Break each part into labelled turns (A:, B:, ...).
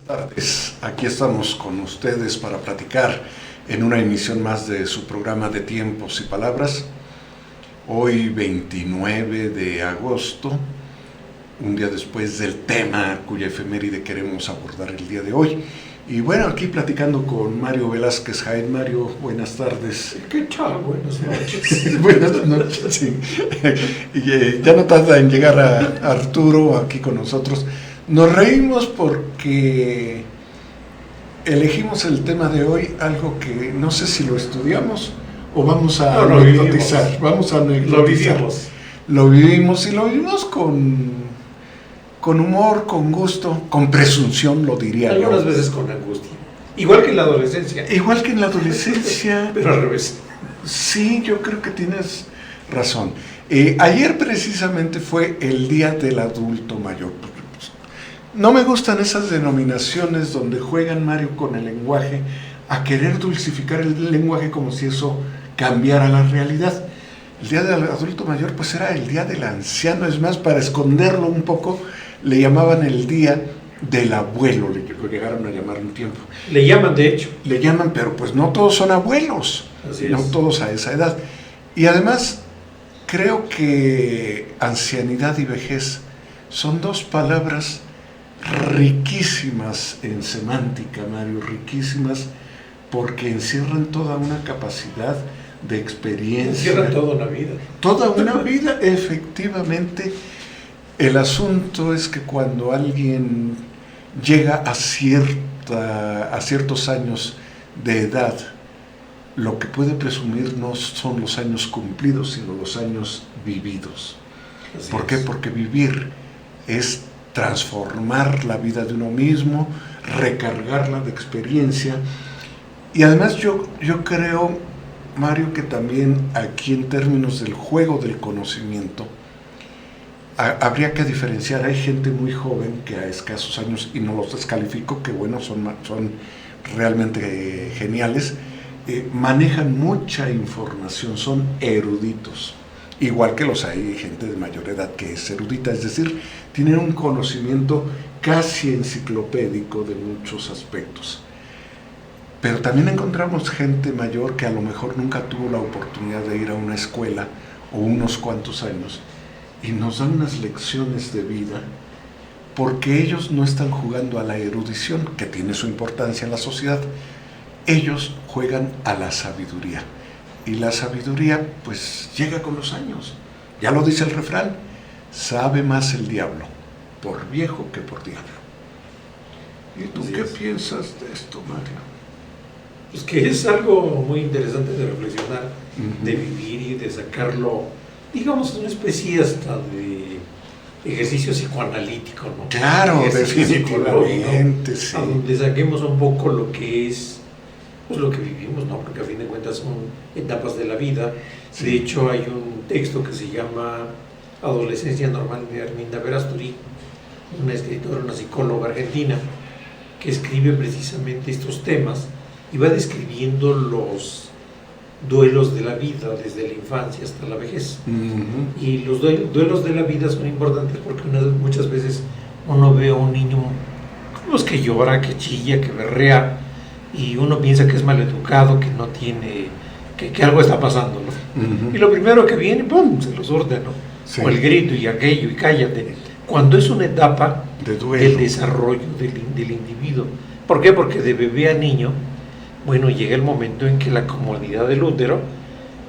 A: Tardes. Aquí estamos con ustedes para platicar en una emisión más de su programa de Tiempos y Palabras. Hoy 29 de agosto, un día después del tema cuya efeméride queremos abordar el día de hoy. Y bueno, aquí platicando con Mario Velázquez Jaén. Mario, buenas tardes.
B: ¿Qué tal? Buenas noches.
A: Buenas noches, sí. Y ya no tarda en llegar a Arturo aquí con nosotros. Nos reímos porque elegimos el tema de hoy, algo que no sé si lo estudiamos o vamos a anecdotizar. Vamos a anecdotizar. Lo vivimos y lo vivimos con humor, con gusto, con presunción, lo diría yo.
B: Algunas veces con angustia. Igual que en la adolescencia.
A: Igual que en la adolescencia.
B: Pero al revés.
A: Sí, yo creo que tienes razón. Ayer precisamente fue el Día del Adulto Mayor. No me gustan esas denominaciones donde juegan, Mario, con el lenguaje, a querer dulcificar el lenguaje como si eso cambiara la realidad. El Día del Adulto Mayor pues era el Día del Anciano, es más, para esconderlo un poco, le llamaban el Día del Abuelo, le llegaron a llamar un tiempo.
B: Le llaman, de hecho.
A: Le llaman, pero pues no todos son abuelos, no todos a esa edad. Y además, creo que ancianidad y vejez son dos palabras riquísimas en semántica, Mario, riquísimas, porque encierran toda una capacidad de experiencia.
B: Encierran toda una vida.
A: Toda una vida, efectivamente. El asunto es que cuando alguien llega a ciertos años de edad, lo que puede presumir no son los años cumplidos, sino los años vividos. ¿Por qué? Porque vivir es transformar la vida de uno mismo, recargarla de experiencia. Y además yo creo, Mario, que también aquí en términos del juego del conocimiento, habría que diferenciar. Hay gente muy joven que a escasos años, y no los descalifico, que bueno, son realmente geniales, manejan mucha información, son eruditos. Igual que hay gente de mayor edad que es erudita, es decir, tienen un conocimiento casi enciclopédico de muchos aspectos. Pero también encontramos gente mayor que a lo mejor nunca tuvo la oportunidad de ir a una escuela o unos cuantos años y nos dan unas lecciones de vida porque ellos no están jugando a la erudición, que tiene su importancia en la sociedad. Ellos juegan a la sabiduría. Y la sabiduría, pues, llega con los años. Ya lo dice el refrán, sabe más el diablo por viejo que por diablo. ¿Y tú qué piensas de esto, Mario?
B: Pues que es algo muy interesante de reflexionar, de vivir y de sacarlo, digamos, una especie hasta de ejercicio psicoanalítico, ¿no?
A: Claro, definitivamente, sí.
B: A donde saquemos un poco lo que es pues lo que vivimos, ¿no? Porque a fin de cuentas son etapas de la vida. Sí. De hecho, hay un texto que se llama Adolescencia Normal de Arminda Verástegui, una escritora, una psicóloga argentina, que escribe precisamente estos temas y va describiendo los duelos de la vida desde la infancia hasta la vejez. Y los duelos de la vida son importantes porque muchas veces uno ve a un niño pues, que llora, que chilla, que berrea, y uno piensa que es maleducado, que no tiene, que algo está pasando, ¿no? Y lo primero que viene, ¡pum!, se los ordena, ¿no? Sí. O el grito y aquello, y cállate. Cuando es una etapa del desarrollo del individuo. ¿Por qué? Porque de bebé a niño, bueno, llega el momento en que la comodidad del útero,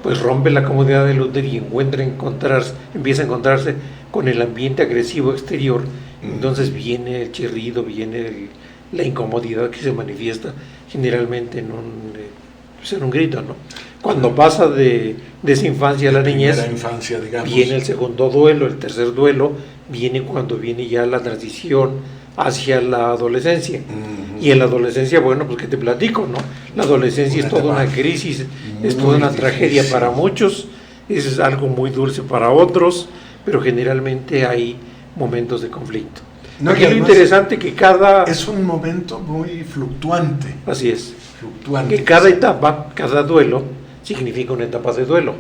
B: pues rompe la comodidad del útero y empieza a encontrarse con el ambiente agresivo exterior. Entonces viene el chirrido, viene la incomodidad que se manifiesta generalmente en un grito, ¿no? Cuando pasa de esa infancia a la niñez,
A: infancia, digamos,
B: viene el segundo duelo, el tercer duelo, viene cuando viene ya la transición hacia la adolescencia. Y en la adolescencia, bueno, pues que te platico, ¿no? La adolescencia es toda una crisis, es toda una tragedia para muchos, es algo muy dulce para otros, pero generalmente hay momentos de conflicto.
A: No,
B: aquí lo interesante que
A: es un momento muy fluctuante.
B: Así es. Fluctuante. Que cada etapa, cada duelo, significa una etapa de duelo.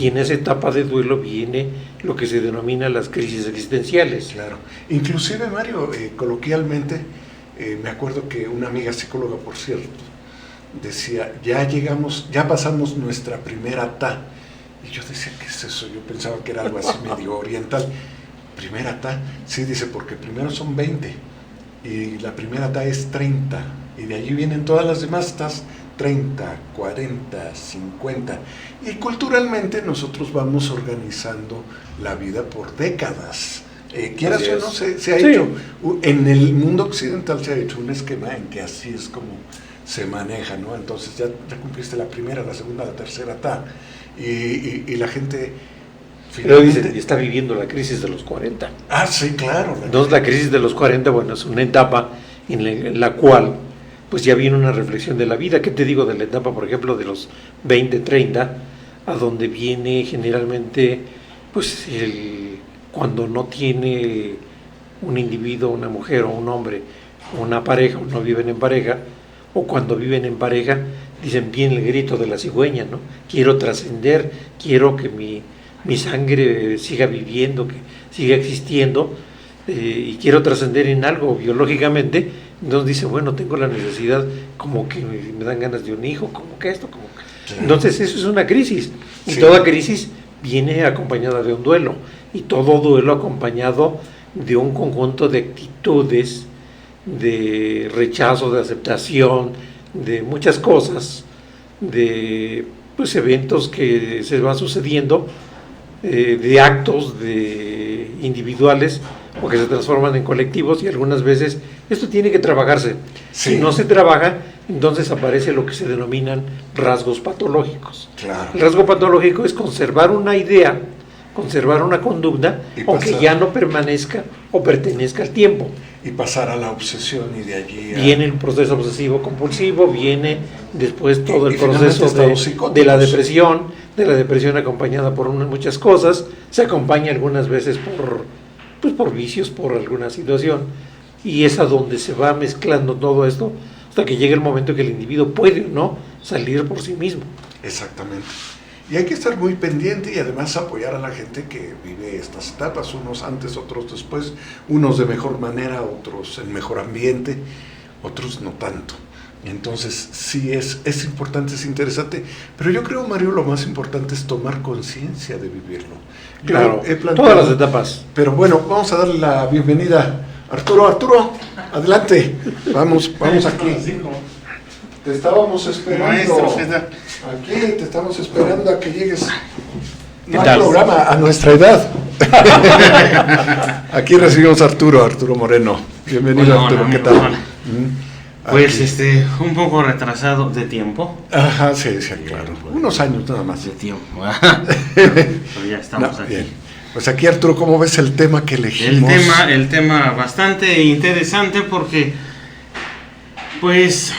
B: Y en esa etapa de duelo viene lo que se denomina las crisis existenciales.
A: Claro. Inclusive, Mario, coloquialmente, me acuerdo que una amiga psicóloga, por cierto, decía, ya pasamos nuestra primera ta. Y yo decía, ¿qué es eso? Yo pensaba que era algo así medio oriental. ¿Primera ta? Sí, dice, porque primero son 20 y la primera ta es 30 y de allí vienen todas las demás tas, 30, 40, 50. Y culturalmente nosotros vamos organizando la vida por décadas. Quieras o no, se ha hecho, en el mundo occidental se ha hecho un esquema en que así es como se maneja, ¿no? Entonces ya cumpliste la primera, la segunda, la tercera ta, y la gente
B: Pero dicen, está viviendo la crisis de los 40.
A: Ah, sí, claro.
B: Entonces la crisis de los 40, bueno, es una etapa en la cual pues ya viene una reflexión de la vida. ¿Qué te digo de la etapa, por ejemplo, de los 20, 30, a donde viene generalmente pues cuando no tiene un individuo, una mujer o un hombre, una pareja, o no viven en pareja, o cuando viven en pareja, dicen bien el grito de la cigüeña, ¿no? Quiero trascender, quiero que mi sangre siga viviendo, que siga existiendo, y quiero trascender en algo biológicamente. Entonces dice, bueno, tengo la necesidad, como que me dan ganas de un hijo, como que esto, como que... Entonces eso es una crisis, y toda crisis viene acompañada de un duelo, y todo duelo acompañado de un conjunto de actitudes, de rechazo, de aceptación, de muchas cosas, de pues eventos que se van sucediendo, de actos de individuales o que se transforman en colectivos, y algunas veces esto tiene que trabajarse. Si no se trabaja, entonces aparece lo que se denominan rasgos patológicos. El rasgo patológico es conservar una idea, conservar una conducta, aunque ya no permanezca o pertenezca al tiempo.
A: Y pasar a la obsesión, y de allí
B: viene el proceso obsesivo compulsivo, viene después todo el proceso de la depresión acompañada por muchas cosas, se acompaña algunas veces por vicios, por alguna situación, y es a donde se va mezclando todo esto hasta que llega el momento que el individuo puede o no salir por sí mismo.
A: Exactamente. Y hay que estar muy pendiente y además apoyar a la gente que vive estas etapas, unos antes, otros después, unos de mejor manera, otros en mejor ambiente, otros no tanto. Entonces sí es importante, es interesante, pero yo creo, Mario, lo más importante es tomar conciencia de vivirlo.
B: Claro, todas las etapas.
A: Pero bueno, vamos a darle la bienvenida a Arturo. Arturo, adelante, vamos aquí. Te estábamos esperando.
C: Maestro, ¿qué tal?
A: Aquí te estamos esperando a que llegues. No hay programa a nuestra edad. Aquí recibimos a Arturo Moreno. Bienvenido,
C: Hola,
A: Arturo, ¿qué
C: amigo,
A: tal?
C: hola. Pues un poco retrasado de tiempo.
A: Ajá, sí, claro. Unos años nada más.
C: De tiempo. Pero ya estamos aquí.
A: Bien. Pues aquí, Arturo, ¿cómo ves el tema que elegimos?
C: El tema bastante interesante porque pues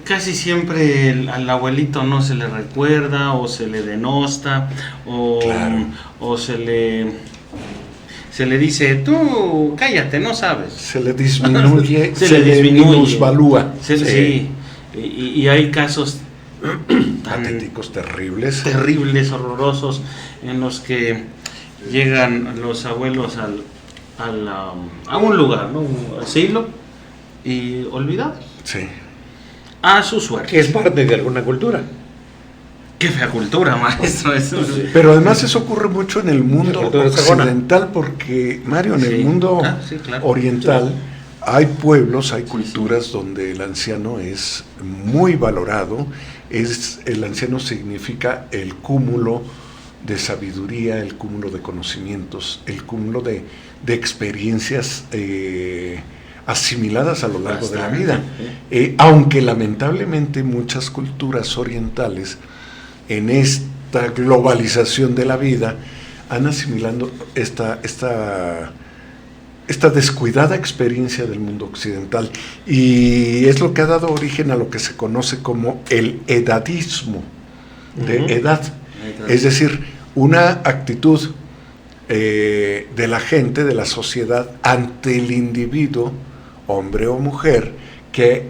C: casi siempre al abuelito no se le recuerda, o se le denosta, o se le dice, tú cállate, no sabes.
A: Se le disminuye,
C: se le
A: minusvalúa.
C: Sí. Y hay casos
A: patéticos, terribles,
C: horrorosos, en los que llegan los abuelos a un lugar, ¿no? Un asilo, y olvidados.
A: Sí.
C: A su suerte.
B: Que es parte de alguna cultura.
C: Qué fea cultura, maestro. Eso.
A: Sí. Pero además eso ocurre mucho en el mundo occidental, porque, Mario, en el mundo oriental hay pueblos, hay culturas donde el anciano es muy valorado. El anciano significa el cúmulo de sabiduría, el cúmulo de conocimientos, el cúmulo de experiencias asimiladas a lo largo de la vida. Aunque lamentablemente muchas culturas orientales, en esta globalización de la vida, han asimilado esta descuidada experiencia del mundo occidental, y es lo que ha dado origen a lo que se conoce como el edadismo, de edad. Es decir, una actitud de la gente, de la sociedad, ante el individuo, hombre o mujer, que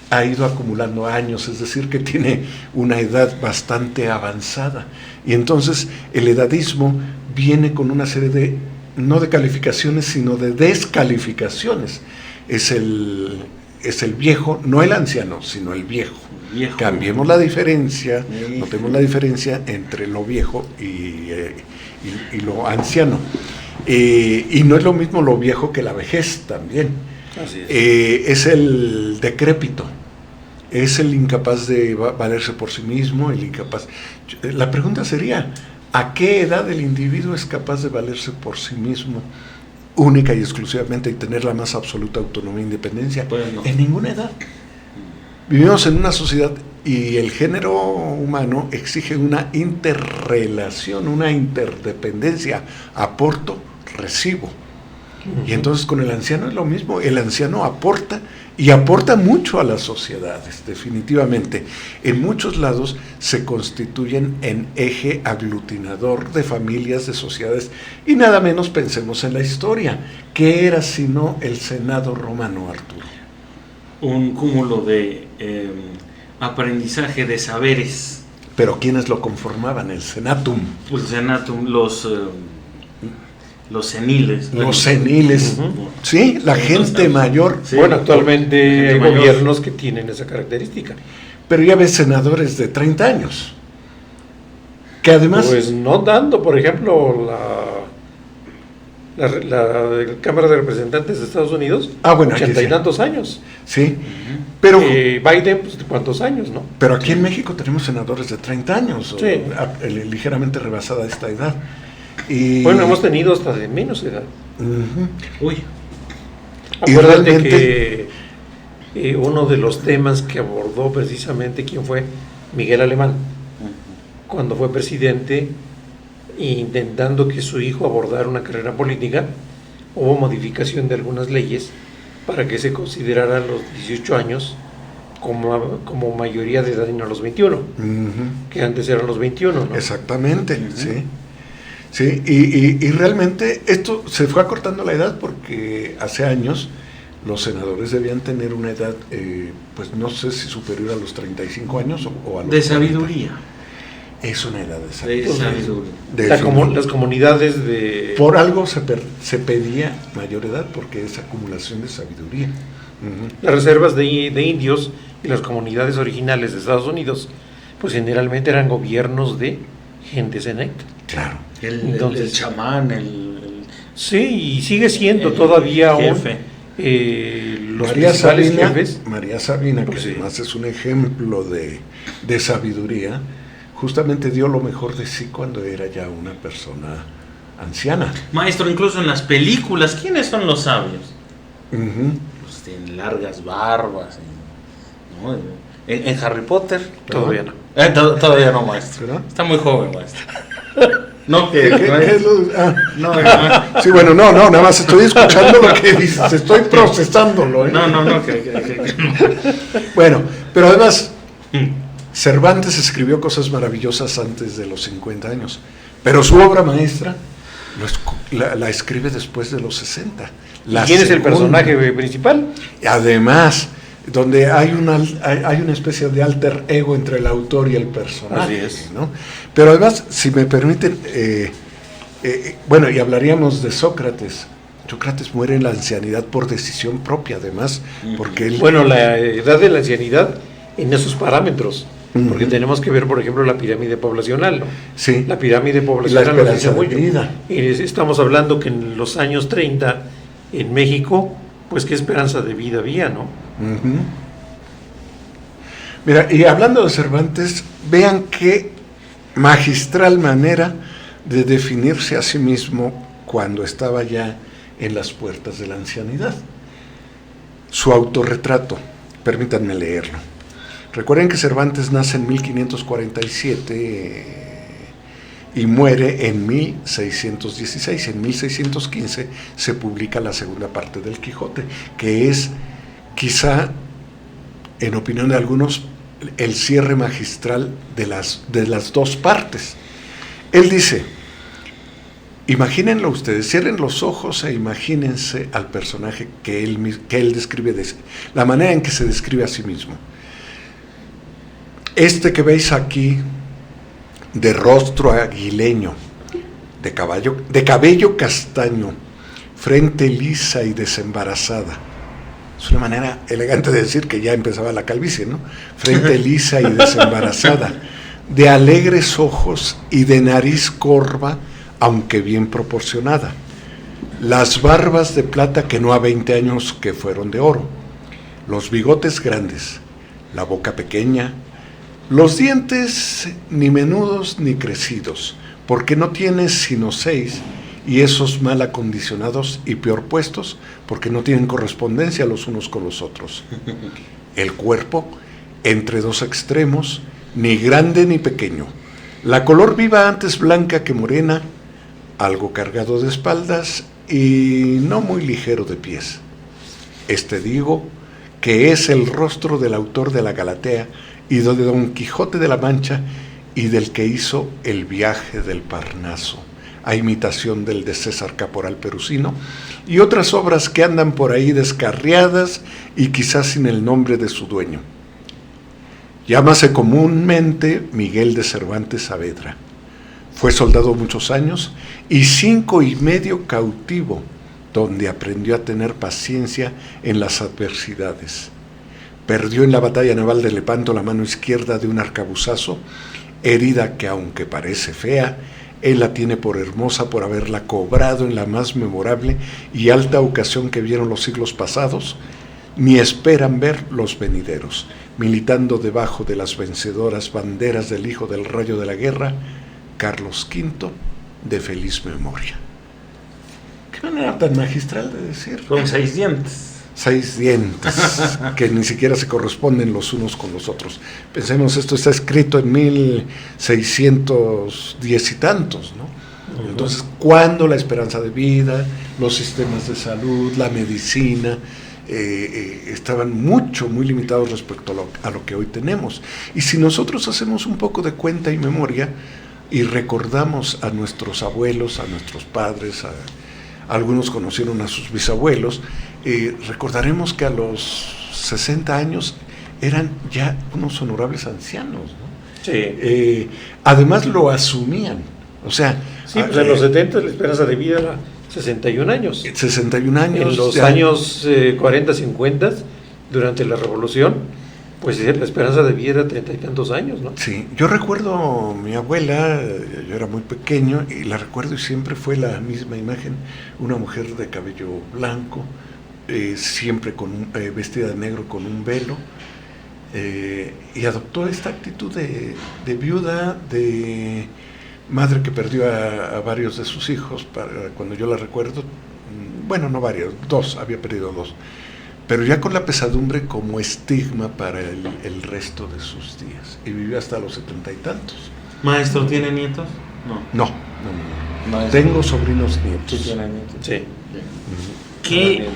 A: ha ido acumulando años, es decir, que tiene una edad bastante avanzada. Y entonces el edadismo viene con una serie de, no de calificaciones, sino de descalificaciones. es el viejo, no el anciano, sino el viejo.
C: Viejo.
A: Cambiemos la diferencia,
C: Sí.
A: notemos la diferencia entre lo viejo y lo anciano. Y no es lo mismo lo viejo que la vejez también.
B: Así es.
A: Es el decrépito, es el incapaz de valerse por sí mismo, el incapaz. La pregunta sería, ¿a qué edad el individuo es capaz de valerse por sí mismo única y exclusivamente y tener la más absoluta autonomía e independencia?
C: Pues no.
A: En ninguna edad. Vivimos en una sociedad y el género humano exige una interrelación, una interdependencia, aporto, recibo. Y entonces con el anciano es lo mismo, el anciano aporta y aporta mucho a las sociedades, definitivamente. En muchos lados se constituyen en eje aglutinador de familias, de sociedades, y nada menos pensemos en la historia. ¿Qué era sino el Senado romano, Arturo?
C: Un cúmulo de aprendizaje de saberes.
A: Pero ¿quiénes lo conformaban? El Senatum.
C: El senatum, los seniles.
A: Los seniles,
B: Ujú.
A: sí, la gente mayor.
C: Sí.
B: Bueno, actualmente
C: Gente
B: hay
C: mayor.
B: gobiernos que tienen esa característica.
A: Pero ya ves senadores de 30 años. Que además...
B: Pues no dando, por ejemplo, la Cámara de Representantes de Estados Unidos,
A: Bueno, aquí
B: 80 y
A: sí.
B: tantos años.
A: Sí, pero...
B: Biden, pues, ¿cuántos años, no?
A: Pero aquí en México tenemos senadores de 30 años,
B: Sí.
A: ligeramente rebasada esta edad. Y,
B: Bueno, hemos tenido hasta de menos edad.
A: Ujú.
C: Uy,
A: Y
B: Acuérdate
A: realmente-
B: que uno de los temas que abordó precisamente, ¿quién fue? Miguel Alemán, cuando fue presidente, intentando que su hijo abordara una carrera política, hubo modificación de algunas leyes para que se considerara los 18 años como mayoría de edad y no los 21,
A: Ujú.
B: que antes eran los 21, ¿no?
A: Exactamente, sí. Sí, y realmente esto se fue acortando la edad porque hace años los senadores debían tener una edad, pues no sé si superior a los 35 años o a los
C: de
A: 40.
C: sabiduría.
A: Es una edad de
C: De
A: sabiduría.
C: sabiduría.
B: Las comunidades de...
A: Por algo se pedía mayor edad porque es acumulación de sabiduría. Ujú.
B: Las reservas de indios y las comunidades originales de Estados Unidos, pues generalmente eran gobiernos de gente selecta.
A: Claro.
C: El chamán,
B: Sí, y sigue siendo
C: el
B: todavía aún
C: jefe.
B: los
A: María
B: principales
A: Sabina,
B: jefes.
A: María Sabina, que
B: Pues sí.
A: además es un ejemplo de sabiduría, justamente dio lo mejor de sí cuando era ya una persona anciana.
C: Maestro, incluso en las películas, ¿quiénes son los sabios?
A: Ujú.
C: Pues tienen largas barbas. ¿No? En Harry Potter.
B: Todavía no.
C: Todavía no, maestro.
A: ¿Verdad?
C: Está muy joven, maestro. No,
A: ¿Qué es lo-
C: No,
A: Sí, bueno, no, nada más estoy escuchando lo que dices, estoy procesándolo. ¿eh?
C: no,
A: Bueno, pero además, Cervantes escribió cosas maravillosas antes de los 50 años, pero su obra maestra la escribe después de los 60.
B: ¿Y quién es el
A: segunda.
B: personaje principal?
A: Además, donde hay una especie de alter ego entre el autor y el personaje.
B: Así es.
A: ¿no? Pero además, si me permiten, bueno, y hablaríamos de Sócrates. Sócrates muere en la ancianidad por decisión propia, además, porque él...
B: Bueno, la edad de la ancianidad en esos parámetros. Porque
A: Ujú.
B: tenemos que ver, por ejemplo, la pirámide poblacional, ¿no?
A: Sí,
B: La pirámide
A: la
B: poblacional nos dice
A: esperanza de
B: mucho.
A: vida.
B: Y estamos hablando que en los años 30, en México, pues qué esperanza de vida había, ¿no?
A: Ujú. Mira, y hablando de Cervantes, vean qué magistral manera de definirse a sí mismo cuando estaba ya en las puertas de la ancianidad. Su autorretrato, permítanme leerlo. Recuerden que Cervantes nace en 1547 y muere en 1616. En 1615 se publica la segunda parte del Quijote, que es quizá, en opinión de algunos, el cierre magistral de las dos partes. Él dice, imagínenlo ustedes, cierren los ojos e imagínense al personaje que él describe, la manera en que se describe a sí mismo. Este que veis aquí, de rostro aguileño, de cabello castaño, frente lisa y desembarazada, Es una manera elegante de decir que ya empezaba la calvicie, ¿no? Frente lisa y desembarazada, de alegres ojos y de nariz corva, aunque bien proporcionada. Las barbas de plata que no a 20 años que fueron de oro. Los bigotes grandes, la boca pequeña, los dientes ni menudos ni crecidos, porque no tiene sino 6, y esos mal acondicionados y peor puestos, porque no tienen correspondencia los unos con los otros. El cuerpo, entre 2 extremos, ni grande ni pequeño. La color viva antes blanca que morena, algo cargado de espaldas y no muy ligero de pies. Digo, que es el rostro del autor de la Galatea y de Don Quijote de la Mancha y del que hizo el viaje del Parnaso, a imitación del de César Caporal Perusino, y otras obras que andan por ahí descarriadas y quizás sin el nombre de su dueño. Llámase comúnmente Miguel de Cervantes Saavedra. Fue soldado muchos años y 5 y medio cautivo, donde aprendió a tener paciencia en las adversidades. Perdió en la batalla naval de Lepanto la mano izquierda de un arcabuzazo, herida que aunque parece fea, él la tiene por hermosa por haberla cobrado en la más memorable y alta ocasión que vieron los siglos pasados, ni esperan ver los venideros, militando debajo de las vencedoras banderas del hijo del rayo de la guerra, Carlos V, de feliz memoria. Qué manera tan magistral de decir.
C: Con 6 dientes.
A: 6 dientes, que ni siquiera se corresponden los unos con los otros. Pensemos, esto está escrito en 1610 y tantos, ¿no? Entonces, ¿cuándo la esperanza de vida, los sistemas de salud, la medicina, estaban muy limitados respecto a lo que hoy tenemos? Y si nosotros hacemos un poco de cuenta y memoria y recordamos a nuestros abuelos, a nuestros padres, algunos conocieron a sus bisabuelos, recordaremos que a los 60 años eran ya unos honorables ancianos, ¿no?
B: Sí.
A: Además lo asumían, o sea...
B: Sí, pues en los 70 la esperanza de vida era 61 años.
A: 61 años.
B: En los años 40, 50, durante la Revolución, pues la esperanza de vida era 30 y tantos años, ¿no?
A: Sí, yo recuerdo a mi abuela, yo era muy pequeño y la recuerdo y siempre fue la misma imagen, una mujer de cabello blanco, siempre vestida de negro con un velo, y adoptó esta actitud de viuda, de madre que perdió a varios de sus hijos, cuando yo la recuerdo, bueno, no varios, 2, había perdido 2, pero ya con la pesadumbre como estigma para el resto de sus días, y vivió hasta los 70 y tantos.
C: ¿Maestro tiene nietos? No.
A: No. Tengo sobrinos nietos.
C: ¿Sí tiene nietos?
B: Sí.
C: ¿Qué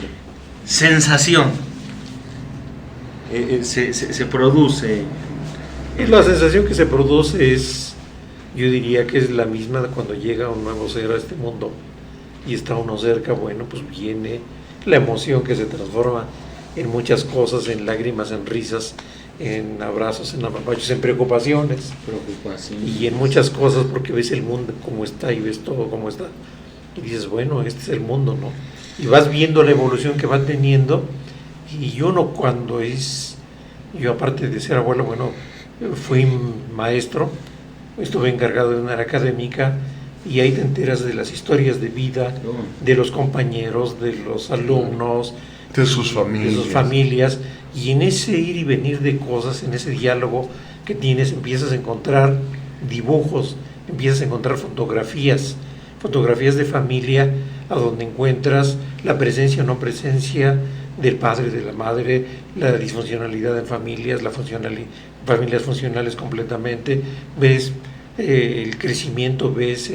C: sensación se produce?
B: Y la sensación que se produce es, yo diría que es la misma de cuando llega un nuevo ser a este mundo y está uno cerca, bueno, pues viene la emoción que se transforma en muchas cosas, en lágrimas, en risas, en abrazos, en apapachos, en preocupaciones. Y en muchas cosas, porque ves el mundo como está y ves todo como está. Y dices, bueno, este es el mundo, ¿no? Y vas viendo la evolución que va teniendo. Y uno cuando yo aparte de ser abuelo, bueno, fui maestro, estuve encargado de una área académica, y ahí te enteras de las historias de vida de los compañeros, de los alumnos,
A: de sus
B: familias, y en ese ir y venir de cosas, en ese diálogo que tienes, empiezas a encontrar dibujos, empiezas a encontrar fotografías de familia, a donde encuentras la presencia o no presencia del padre, de la madre, la disfuncionalidad en familias, familias funcionales completamente, ves el crecimiento, ves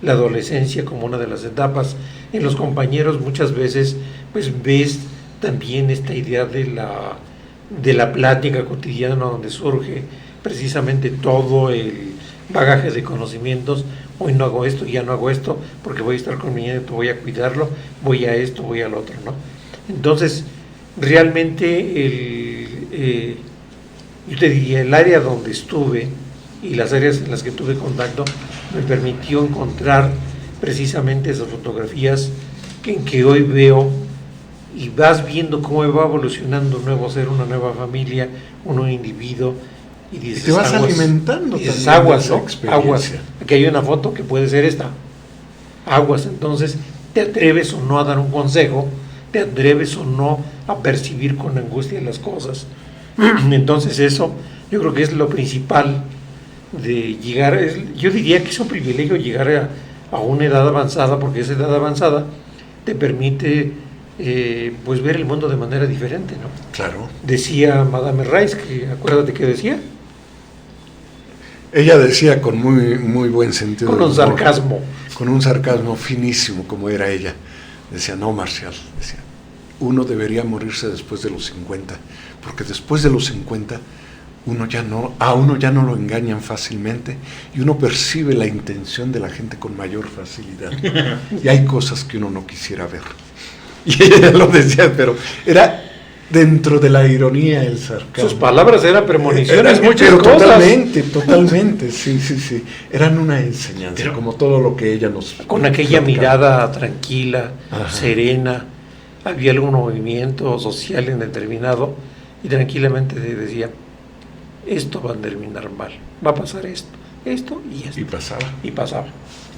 B: la adolescencia como una de las etapas. En los compañeros muchas veces pues ves también esta idea de la plática cotidiana, donde surge precisamente todo el bagaje de conocimientos. Hoy no hago esto, ya no hago esto, porque voy a estar con mi nieto, voy a cuidarlo, voy a esto, voy al otro, ¿no? Entonces, realmente yo te diría, el área donde estuve y las áreas en las que tuve contacto me permitió encontrar precisamente esas fotografías que hoy veo y vas viendo cómo va evolucionando un nuevo ser, una nueva familia, un nuevo individuo, y dices,
A: Y te vas alimentando
B: dices,
A: también
B: aguas,
A: de
B: ¿no?
A: esa experiencia.
B: Aguas. Aquí hay una foto que puede ser esta. Aguas, entonces, ¿te atreves o no a dar un consejo? ¿Te atreves o no a percibir con angustia las cosas? Entonces eso, yo creo que es lo principal de llegar, yo diría que es un privilegio llegar a una edad avanzada, porque esa edad avanzada te permite pues ver el mundo de manera diferente, ¿no?
A: Claro.
B: Decía Madame Rice, que acuérdate que decía,
A: Ella decía con muy, muy buen sentido
B: con
A: del
B: un
A: humor,
B: sarcasmo.
A: con un sarcasmo finísimo como era ella. Decía, no, Marcial, decía, uno debería morirse después de los 50, porque después de los 50 a uno ya no lo engañan fácilmente y uno percibe la intención de la gente con mayor facilidad. Y hay cosas que uno no quisiera ver. Y ella lo decía, pero era dentro de la ironía, el sarcasmo.
B: Sus palabras eran premoniciones, muchas
A: pero
B: cosas.
A: totalmente, sí. Eran una enseñanza,
C: Pero,
A: como todo lo que ella nos...
B: Con aquella
A: platicaba.
B: mirada tranquila,
A: Ajá.
B: serena, había algún movimiento social indeterminado y tranquilamente decía, esto va a terminar mal, va a pasar esto y esto.
A: Y pasaba,
B: Y pasaba.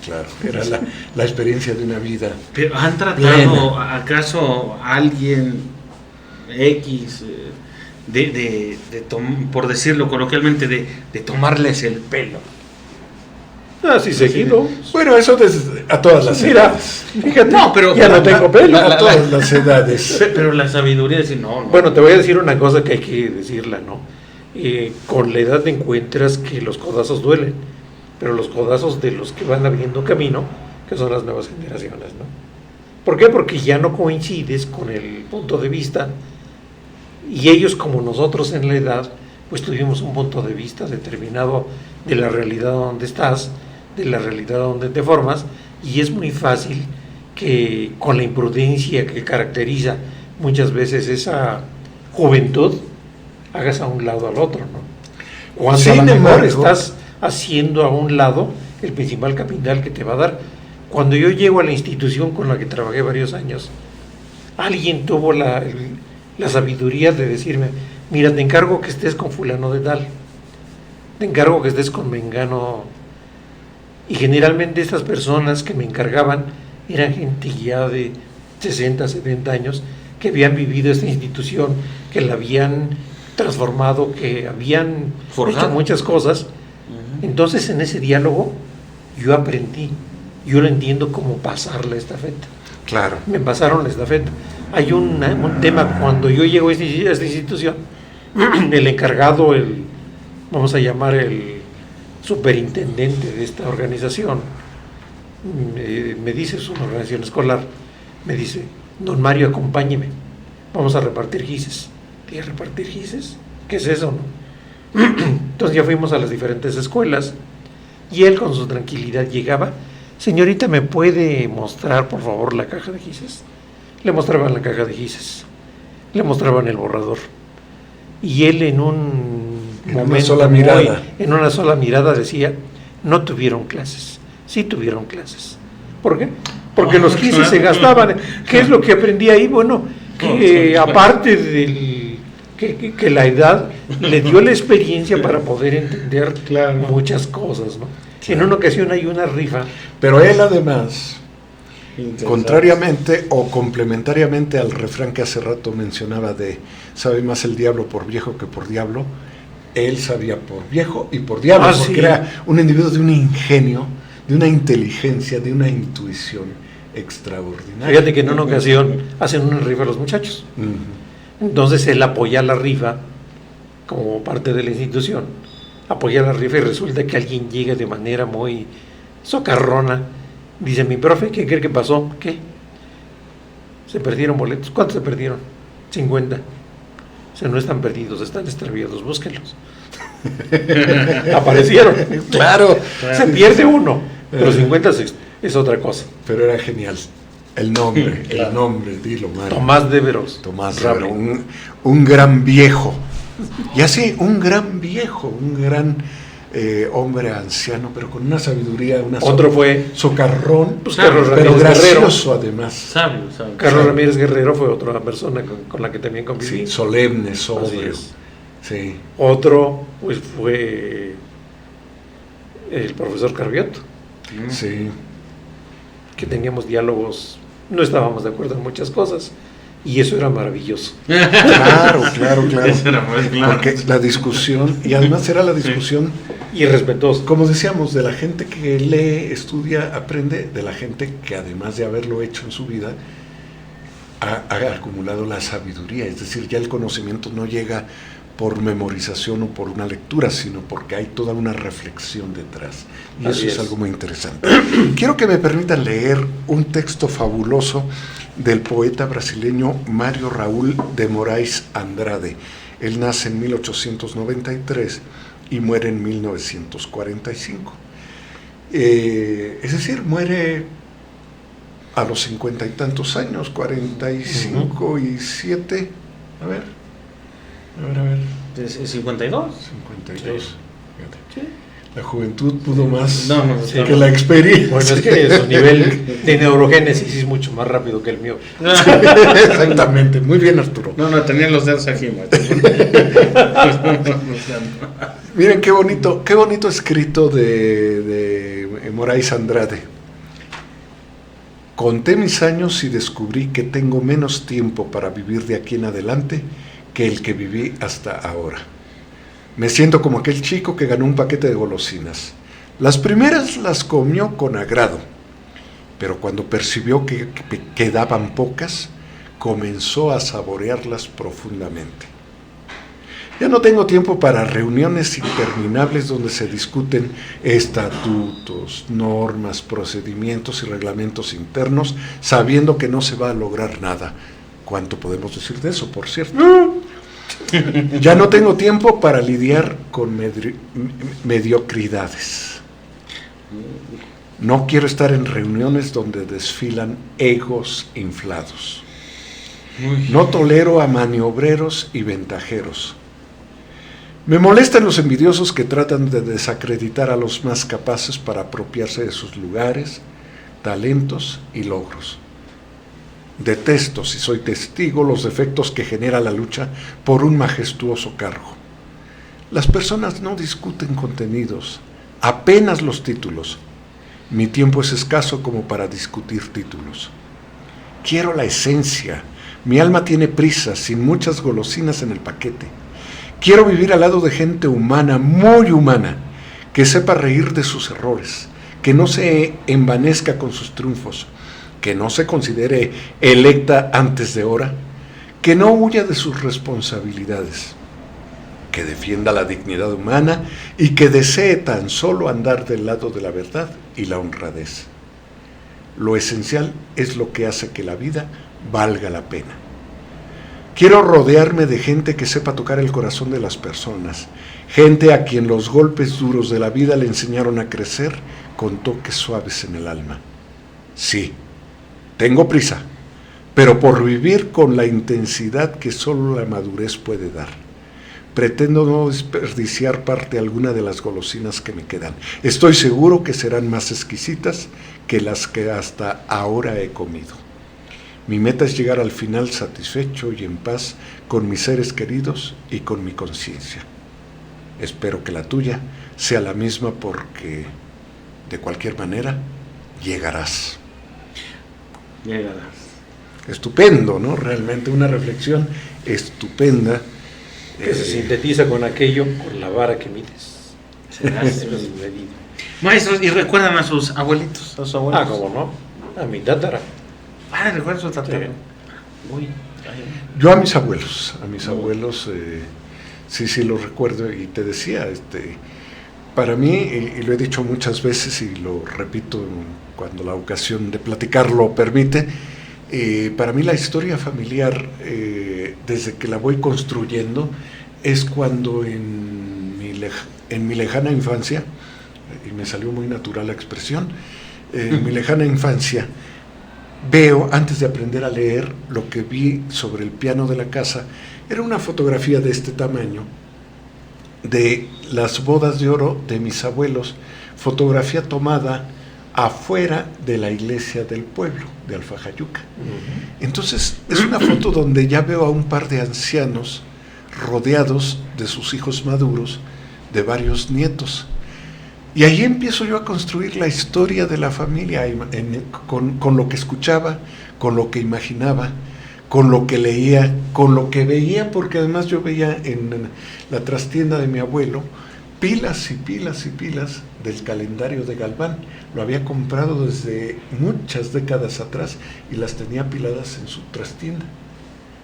A: claro, era la experiencia de una vida.
C: Pero ¿han tratado
A: Plena.
C: acaso alguien X por decirlo coloquialmente, de tomarles el pelo?
B: Así seguido.
A: Bueno, eso a todas las
B: Mira,
A: edades.
B: fíjate,
C: No, pero-
B: ya no tengo pelo.
A: A todas las edades.
C: Pero la sabiduría es decir, no.
B: Bueno, te voy a decir una cosa que hay que decirla, ¿no? Con la edad te encuentras que los codazos duelen, pero los codazos de los que van abriendo camino, que son las nuevas generaciones, ¿no? ¿Por qué? Porque ya no coincides con el punto de vista y ellos como nosotros en la edad, pues tuvimos un punto de vista determinado de la realidad donde estás, de la realidad donde te formas, y es muy fácil que con la imprudencia que caracteriza muchas veces esa juventud, hagas a un lado al otro, ¿no? Cuando
A: Sin
B: a lo mejor
A: embargo,
B: estás haciendo a un lado el principal capital que te va a dar. Cuando yo llego a la institución con la que trabajé varios años, alguien tuvo la sabiduría de decirme, mira, te encargo que estés con fulano de tal, te encargo que estés con mengano. Y generalmente estas personas que me encargaban eran gente ya de 60, 70 años que habían vivido esta institución, que la habían transformado, que habían
C: Forjado.
B: hecho muchas cosas. Entonces en ese diálogo yo aprendí, yo lo entiendo como pasar la estafeta.
A: Claro.
B: Me pasaron la estafeta. Hay un tema, cuando yo llego a esta institución, el encargado, vamos a llamar el superintendente de esta organización, me dice, es una organización escolar, me dice, don Mario, acompáñeme, vamos a repartir gises. ¿Y a repartir gises? ¿Qué es eso, no? Entonces ya fuimos a las diferentes escuelas y él con su tranquilidad llegaba, señorita, ¿me puede mostrar por favor la caja de gises? Le mostraban la caja de gises, le mostraban el borrador y él en
A: una sola mirada.
B: en una sola mirada decía, no tuvieron clases. Sí tuvieron clases. ¿Por qué? Porque los gises se gastaban. ¿Qué es lo que aprendí ahí? Bueno, que aparte del que la edad le dio la experiencia para poder entender muchas cosas, ¿no? En una ocasión hay una rifa.
A: Pero él además, contrariamente o complementariamente al refrán que hace rato mencionaba de sabe más el diablo por viejo que por diablo, él sabía por viejo y por diablo, porque
B: sí.
A: era un individuo de un ingenio, de una inteligencia, de una intuición extraordinaria.
B: Fíjate que en una ocasión hacen una rifa los muchachos. Entonces él apoya la rifa como parte de la institución, apoya la rifa y resulta que alguien llega de manera muy socarrona. Dice, mi profe, ¿qué cree que pasó? ¿Qué? Se perdieron boletos. ¿Cuántos se perdieron? 50. O sea, no están perdidos, están extraviados, búsquenlos. Aparecieron.
A: Claro.
B: Se pierde uno, pero 50 es otra cosa.
A: Pero era genial. El nombre, dilo, Mario.
B: Tomás de Veros.
A: Tomás de Veros, un gran viejo. Y así, un gran viejo, un gran hombre anciano, pero con una sabiduría,
B: Otro fue
A: socarrón,
B: pues, Carlos
A: pero
B: Ramírez
A: gracioso
B: Guerrero.
A: además.
C: Sabio.
B: Carlos Ramírez Guerrero fue otra persona con la que también conviví.
A: Sí, solemne,
B: Así
A: sobrio.
B: es.
A: Sí.
B: Otro pues fue el profesor Carbiot,
A: Sí.
B: que teníamos diálogos, no estábamos de acuerdo en muchas cosas, y eso era maravilloso.
A: Claro.
C: Eso era muy claro.
A: Porque la discusión, y además era la discusión,
B: Y respetuoso.
A: como decíamos, de la gente que lee, estudia, aprende, de la gente que además de haberlo hecho en su vida, ha acumulado la sabiduría. Es decir, ya el conocimiento no llega por memorización o por una lectura, sino porque hay toda una reflexión detrás. Y
B: Así
A: eso es
B: es.
A: algo muy interesante. Quiero que me permitan leer un texto fabuloso del poeta brasileño Mário Raúl de Moraes Andrade. Él nace en 1893 y muere en 1945. Es decir, muere a los 50 y tantos años, 45 y 7, a ver.
C: ¿Es 52?
A: 52.
B: Sí.
A: Fíjate. La juventud pudo más
C: No,
A: que la experiencia.
B: Bueno, es que su nivel de neurogénesis es mucho más rápido que el mío.
A: Exactamente, muy bien, Arturo.
C: No, tenía los dedos aquí, maestro.
A: Miren qué bonito escrito de Moraes Andrade. Conté mis años y descubrí que tengo menos tiempo para vivir de aquí en adelante que el que viví hasta ahora. Me siento como aquel chico que ganó un paquete de golosinas. Las primeras las comió con agrado, pero cuando percibió que quedaban pocas, comenzó a saborearlas profundamente. Ya no tengo tiempo para reuniones interminables donde se discuten estatutos, normas, procedimientos y reglamentos internos, sabiendo que no se va a lograr nada. ¿Cuánto podemos decir de eso, por cierto? Ya no tengo tiempo para lidiar con mediocridades. No quiero estar en reuniones donde desfilan egos inflados. No tolero a maniobreros y ventajeros. Me molestan los envidiosos que tratan de desacreditar a los más capaces para apropiarse de sus lugares, talentos y logros. Detesto, si soy testigo, los defectos que genera la lucha por un majestuoso cargo. Las personas no discuten contenidos, apenas los títulos. Mi tiempo es escaso como para discutir títulos. Quiero la esencia. Mi alma tiene prisa, sin muchas golosinas en el paquete. Quiero vivir al lado de gente humana, muy humana, que sepa reír de sus errores, que no se envanezca con sus triunfos, que no se considere electa antes de hora, que no huya de sus responsabilidades, que defienda la dignidad humana y que desee tan solo andar del lado de la verdad y la honradez. Lo esencial es lo que hace que la vida valga la pena. Quiero rodearme de gente que sepa tocar el corazón de las personas, gente a quien los golpes duros de la vida le enseñaron a crecer con toques suaves en el alma. Sí, tengo prisa, pero por vivir con la intensidad que solo la madurez puede dar. Pretendo no desperdiciar parte alguna de las golosinas que me quedan. Estoy seguro que serán más exquisitas que las que hasta ahora he comido. Mi meta es llegar al final satisfecho y en paz con mis seres queridos y con mi conciencia. Espero que la tuya sea la misma porque, de cualquier manera, llegarás.
C: Llegarás.
A: Estupendo, ¿no? Realmente una reflexión estupenda.
B: Que se sintetiza con aquello, con la vara que mides.
C: Serás
B: Eso es medido.
C: Maestros, ¿y recuerdan a sus abuelitos? A sus abuelos.
B: ¿Cómo no? A mi tátara.
C: ¿Recuerdan a sus tatarabuelos? Uy,
A: Yo a mis abuelos, sí los recuerdo y te decía, para mí, y lo he dicho muchas veces y lo repito cuando la ocasión de platicar lo permite, para mí la historia familiar, desde que la voy construyendo, es cuando en mi lejana infancia, y me salió muy natural la expresión, en mi lejana infancia, veo, antes de aprender a leer, lo que vi sobre el piano de la casa, era una fotografía de este tamaño, de las bodas de oro de mis abuelos, fotografía tomada afuera de la iglesia del pueblo, de Alfajayuca. Entonces, es una foto donde ya veo a un par de ancianos rodeados de sus hijos maduros, de varios nietos. Y ahí empiezo yo a construir la historia de la familia, con lo que escuchaba, con lo que imaginaba, con lo que leía, con lo que veía, porque además yo veía en la trastienda de mi abuelo pilas y pilas y pilas del calendario de Galván. Lo había comprado desde muchas décadas atrás y las tenía apiladas en su trastienda.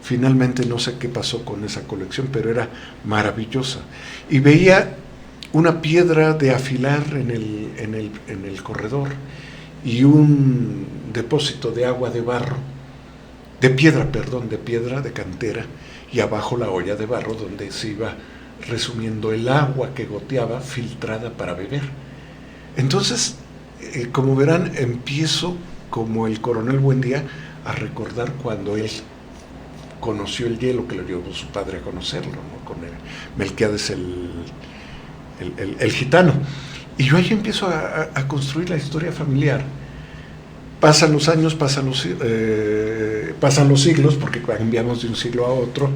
A: Finalmente no sé qué pasó con esa colección, pero era maravillosa. Y veía una piedra de afilar en el corredor y un depósito de agua de barro, de piedra, de cantera, y abajo la olla de barro donde se iba resumiendo el agua que goteaba filtrada para beber. Entonces, como verán, empiezo como el coronel Buendía a recordar cuando él conoció el hielo, que le llevó su padre a conocerlo, ¿no? Con Melquiades el gitano. Y yo ahí empiezo a construir la historia familiar. Pasan los años, pasan los siglos, porque cambiamos de un siglo a otro,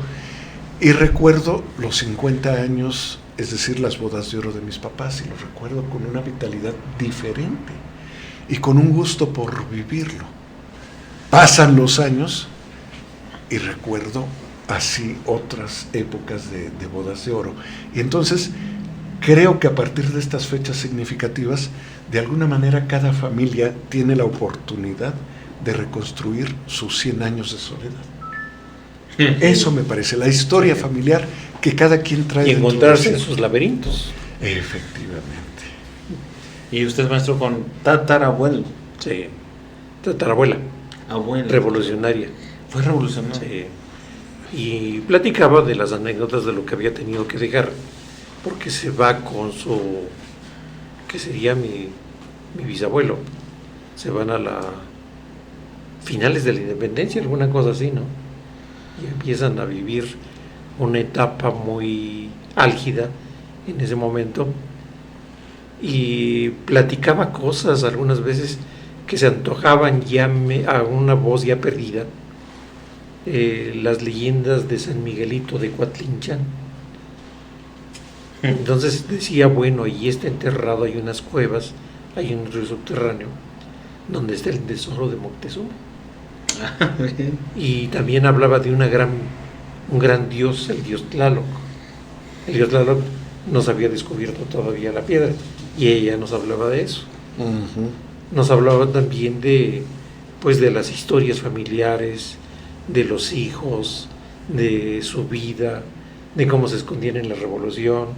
A: y recuerdo los 50 años, es decir, las bodas de oro de mis papás, y los recuerdo con una vitalidad diferente y con un gusto por vivirlo. Pasan los años y recuerdo así otras épocas de bodas de oro. Y entonces creo que a partir de estas fechas significativas, de alguna manera cada familia tiene la oportunidad de reconstruir sus 100 años de soledad. Eso me parece, la historia familiar que cada quien trae.
B: Y encontrarse en sus laberintos.
A: Efectivamente.
C: Y usted, maestro, con tatarabuelo.
B: Sí, tatarabuela.
C: Abuela.
B: Revolucionaria.
C: Fue revolucionaria.
B: Sí. Y platicaba de las anécdotas de lo que había tenido que dejar, porque se va con su, que sería mi bisabuelo, se van a la finales de la independencia, alguna cosa así, ¿no? Y empiezan a vivir una etapa muy álgida en ese momento, y platicaba cosas algunas veces que se antojaban ya a una voz ya perdida, las leyendas de San Miguelito de Coatlinchan. Entonces decía, bueno, ahí está enterrado, hay unas cuevas, hay un río subterráneo donde está el tesoro de Moctezuma. Y también hablaba de un gran dios, el dios Tlaloc. El dios Tlaloc nos había descubierto todavía la piedra, y ella nos hablaba de eso. Nos hablaba también de las historias familiares, de los hijos, de su vida, de cómo se escondían en la revolución,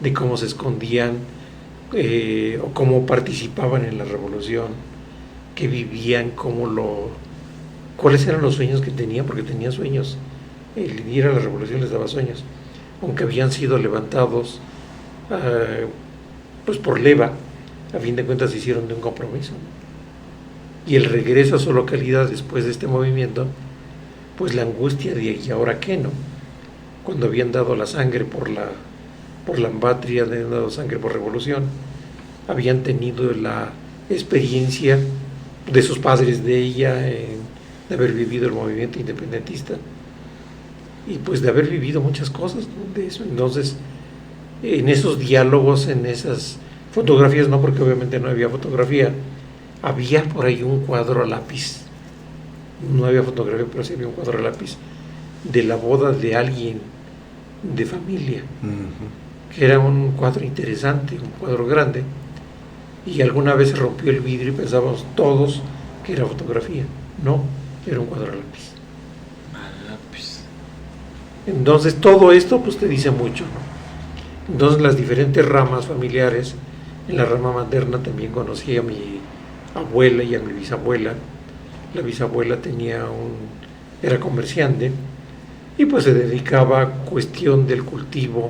B: de cómo se escondían o cómo participaban en la revolución, que vivían, cuáles eran los sueños que tenían, porque tenían sueños. El ir a la revolución les daba sueños, aunque habían sido levantados por leva, a fin de cuentas se hicieron de un compromiso. Y el regreso a su localidad después de este movimiento, pues la angustia de ¿y ahora qué, no? Cuando habían dado la sangre por la patria, habían dado sangre por revolución, habían tenido la experiencia de sus padres, de ella, de haber vivido el movimiento independentista, y pues de haber vivido muchas cosas, ¿no? De eso. Entonces, en esos diálogos, en esas fotografías, no, porque obviamente no había fotografía, había por ahí un cuadro a lápiz, no había fotografía, pero sí había un cuadro a lápiz de la boda de alguien de familia, que era un cuadro interesante, un cuadro grande, y alguna vez se rompió el vidrio y pensábamos todos que era fotografía. No, era un cuadro a lápiz. Entonces todo esto pues te dice mucho, ¿no? Entonces las diferentes ramas familiares, en la rama materna también conocí a mi abuela y a mi bisabuela. La bisabuela era comerciante, y pues se dedicaba a cuestión del cultivo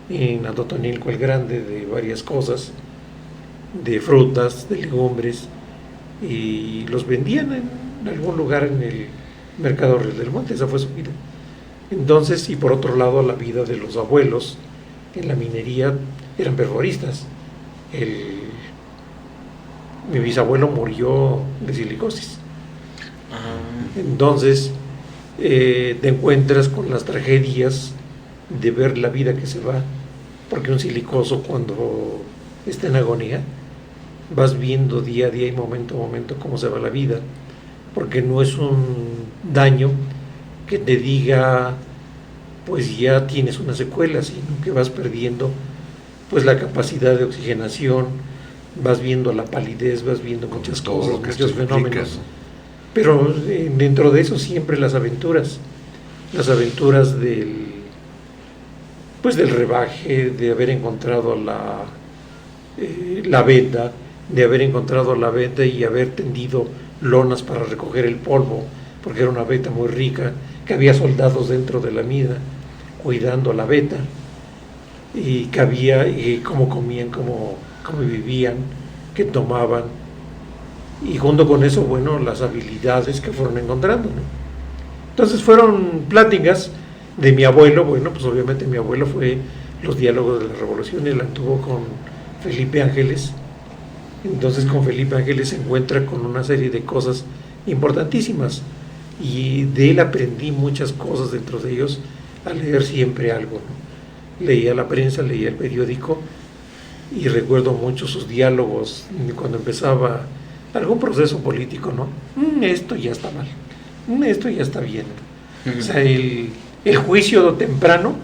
B: en Atotonilco el Grande de varias cosas, de frutas, de legumbres, y los vendían en algún lugar en el mercado Río del Monte. Esa fue su vida. Entonces, y por otro lado, la vida de los abuelos en la minería eran perforistas. Mi bisabuelo murió de silicosis. Entonces te encuentras con las tragedias de ver la vida que se va, porque un silicoso, cuando está en agonía, vas viendo día a día y momento a momento cómo se va la vida, porque no es un daño que te diga pues ya tienes una secuela, sino que vas perdiendo pues la capacidad de oxigenación, vas viendo la palidez, vas viendo muchas cosas, muchos fenómenos. Pero dentro de eso siempre las aventuras del rebaje, de haber encontrado la venda, y haber tendido lonas para recoger el polvo, porque era una veta muy rica, que había soldados dentro de la mina cuidando la veta, y que había cómo comían, cómo vivían, qué tomaban, y junto con eso, bueno, las habilidades que fueron encontrando, ¿no? Entonces fueron pláticas de mi abuelo. Bueno, pues obviamente mi abuelo fue los diálogos de la revolución, y la tuvo con Felipe Ángeles. Entonces con Felipe Ángeles se encuentra con una serie de cosas importantísimas, y de él aprendí muchas cosas, dentro de ellos a leer siempre algo, ¿no? Leía la prensa, leía el periódico, y recuerdo mucho sus diálogos cuando empezaba algún proceso político, ¿no? Esto ya está mal, esto ya está bien. O sea, el juicio temprano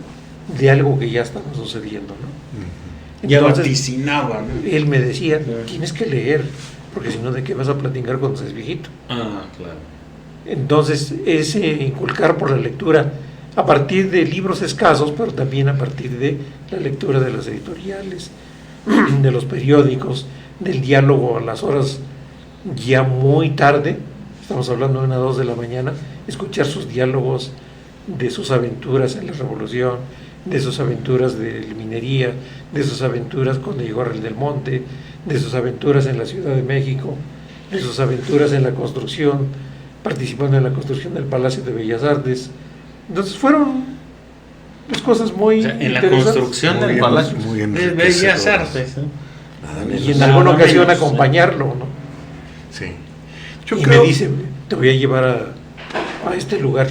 B: de algo que ya estaba sucediendo, ¿no?
C: Ya
B: Entonces,
C: vaticinaba, ¿no?
B: él me decía, tienes que leer, porque si no, ¿de qué vas a platicar cuando seas viejito?
C: Claro.
B: Entonces, ese inculcar por la lectura, a partir de libros escasos, pero también a partir de la lectura de las editoriales, de los periódicos, del diálogo a las horas ya muy tarde, estamos hablando de 1 o 2 de la mañana, escuchar sus diálogos de sus aventuras en la revolución, de sus aventuras de minería, de sus aventuras cuando llegó a Real del Monte, de sus aventuras en la Ciudad de México, de sus aventuras en la construcción, participando en la construcción del Palacio de Bellas Artes. Entonces fueron pues cosas muy
C: en la
B: interesantes.
C: Construcción del Palacio de Bellas Artes,
B: y en alguna ocasión acompañarlo, ¿no?
A: Sí.
B: Me dice, te voy a llevar a este lugar.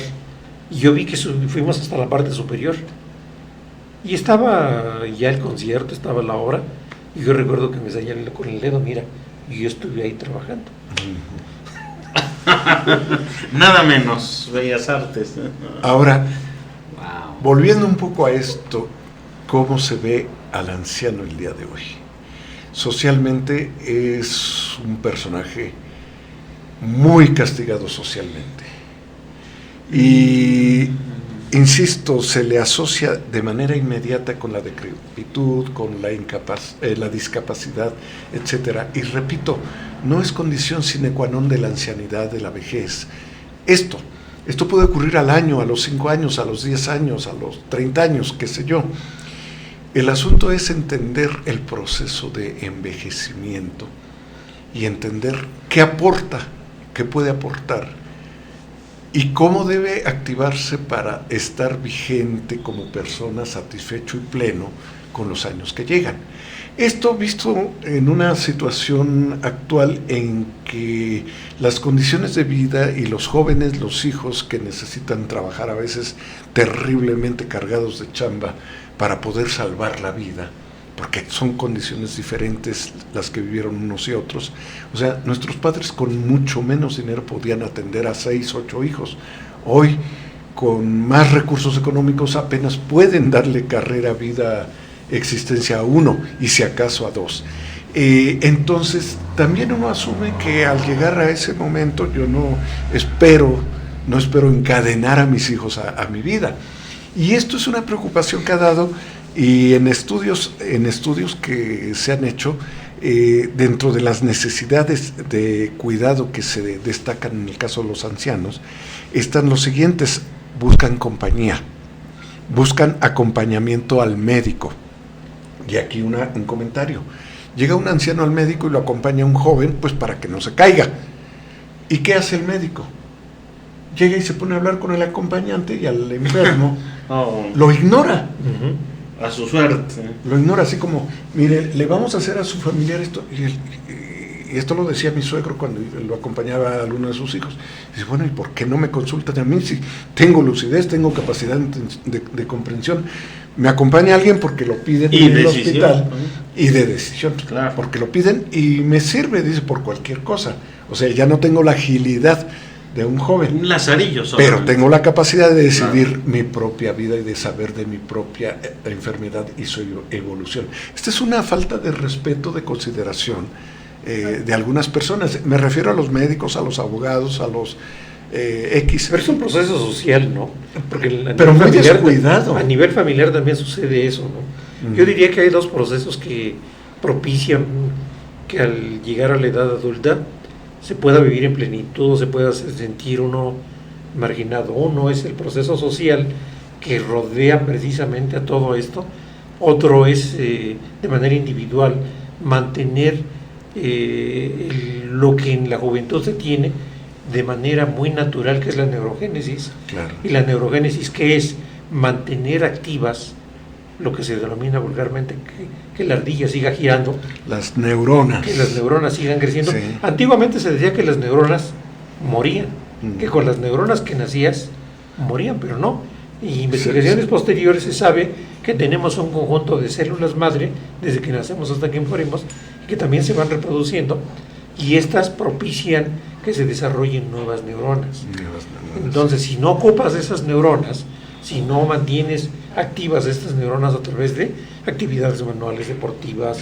B: Y yo vi que fuimos hasta la parte superior, y estaba ya el concierto, estaba la obra, y yo recuerdo que me señalé con el dedo, mira, y yo estuve ahí trabajando.
C: Nada menos, Bellas Artes.
A: Ahora, volviendo un poco a esto, ¿cómo se ve al anciano el día de hoy? Socialmente es un personaje muy castigado socialmente, y insisto, se le asocia de manera inmediata con la decrepitud, con la discapacidad, etcétera. Y repito, no es condición sine qua non de la ancianidad, de la vejez. Esto puede ocurrir al año, a los 5 años, a los 10 años, a los 30 años, qué sé yo. El asunto es entender el proceso de envejecimiento y entender qué aporta, qué puede aportar, y cómo debe activarse para estar vigente como persona, satisfecho y pleno con los años que llegan. Esto visto en una situación actual en que las condiciones de vida y los jóvenes, los hijos que necesitan trabajar a veces terriblemente cargados de chamba para poder salvar la vida, porque son condiciones diferentes las que vivieron unos y otros. O sea, nuestros padres con mucho menos dinero podían atender a 6, 8 hijos. Hoy, con más recursos económicos, apenas pueden darle carrera, vida, existencia a 1, y si acaso a 2. Entonces, también uno asume que al llegar a ese momento, yo no espero encadenar a mis hijos a mi vida. Y esto es una preocupación que ha dado. Y en estudios que se han hecho, dentro de las necesidades de cuidado que se destacan en el caso de los ancianos, están los siguientes: buscan compañía, buscan acompañamiento al médico. Y aquí un comentario: llega un anciano al médico y lo acompaña un joven, pues para que no se caiga. ¿Y qué hace el médico? Llega y se pone a hablar con el acompañante, y al enfermo lo ignora.
C: A su suerte.
A: Lo ignora así como, mire, le vamos a hacer a su familiar esto. Y esto lo decía mi suegro cuando lo acompañaba a alguno de sus hijos. Dice, bueno, ¿y por qué no me consultan a mí si tengo lucidez, tengo capacidad de comprensión? Me acompaña alguien porque lo piden
C: Y
A: en el
C: decisión,
A: hospital.
C: ¿no?
A: Y de decisión,
C: Claro.
A: porque lo piden y me sirve, dice, por cualquier cosa. O sea, ya no tengo la agilidad de un joven.
C: Un lazarillo
A: Pero
C: solamente.
A: tengo la capacidad de decidir mi propia vida y de saber de mi propia enfermedad y su evolución. Esta es una falta de respeto, de consideración de algunas personas. Me refiero a los médicos, a los abogados, a los X.
B: Pero es un proceso social, ¿no? Porque
A: Pero muy descuidado.
B: A nivel familiar también sucede eso, ¿no? Yo diría que hay dos procesos que propician que al llegar a la edad adulta se pueda vivir en plenitud, o se pueda sentir uno marginado. Uno es el proceso social que rodea precisamente a todo esto. Otro es, de manera individual, mantener lo que en la juventud se tiene de manera muy natural, que es la neurogénesis.
A: Claro.
B: Y la neurogénesis, que es mantener activas lo que se denomina vulgarmente que la ardilla siga girando,
A: Las neuronas.
B: que las neuronas sigan creciendo.
A: Sí.
B: Antiguamente se decía que las neuronas morían, que con las neuronas que nacías morían, pero no. Y investigaciones posteriores se sabe que tenemos un conjunto de células madre desde que nacemos hasta que morimos, que también se van reproduciendo, y estas propician que se desarrollen nuevas neuronas. Entonces, si no ocupas esas neuronas, si no mantienes activas estas neuronas a través de actividades manuales, deportivas,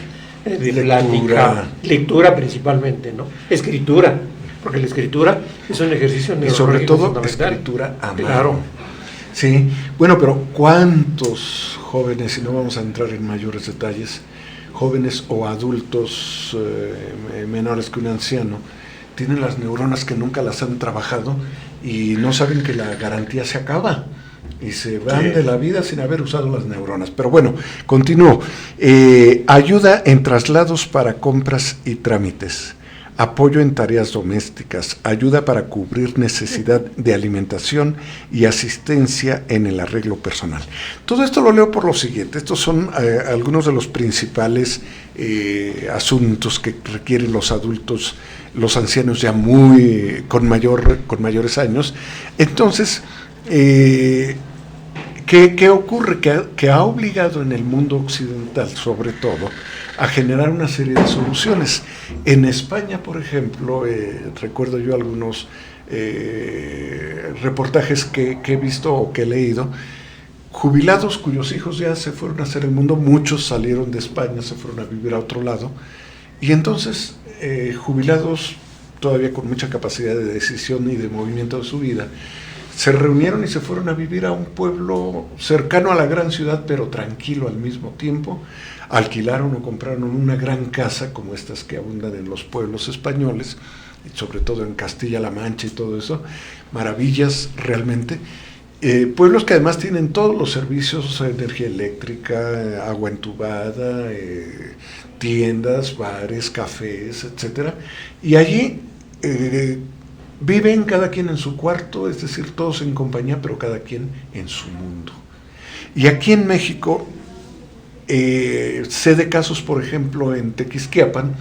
B: de plática, lectura principalmente, ¿no? Escritura, porque la escritura es un ejercicio
A: Y sobre
B: neurológico
A: todo
B: fundamental.
A: escritura a mano.
B: Claro.
A: Sí, bueno, pero ¿cuántos jóvenes, y no vamos a entrar en mayores detalles, jóvenes o adultos menores que un anciano, tienen las neuronas que nunca las han trabajado y no saben que la garantía se acaba y se van de la vida sin haber usado las neuronas? Pero bueno, continúo. Ayuda en traslados para compras y trámites, apoyo en tareas domésticas, ayuda para cubrir necesidad de alimentación y asistencia en el arreglo personal. Todo esto lo leo por lo siguiente. Estos son algunos de los principales asuntos que requieren los adultos, los ancianos ya con mayores años. Entonces, ¿qué ocurre? Que ha obligado en el mundo occidental, sobre todo, a generar una serie de soluciones. En España, por ejemplo, recuerdo yo algunos reportajes que he visto o que he leído, jubilados cuyos hijos ya se fueron a hacer el mundo, muchos salieron de España, se fueron a vivir a otro lado, y entonces jubilados todavía con mucha capacidad de decisión y de movimiento de su vida, se reunieron y se fueron a vivir a un pueblo cercano a la gran ciudad, pero tranquilo al mismo tiempo. Alquilaron o compraron una gran casa, como estas que abundan en los pueblos españoles, sobre todo en Castilla-La Mancha y todo eso, maravillas realmente. Pueblos que además tienen todos los servicios, energía eléctrica, agua entubada, tiendas, bares, cafés, etcétera. Y allí viven cada quien en su cuarto, es decir, todos en compañía, pero cada quien en su mundo. Y aquí en México sé de casos, por ejemplo, en Tequisquiapan,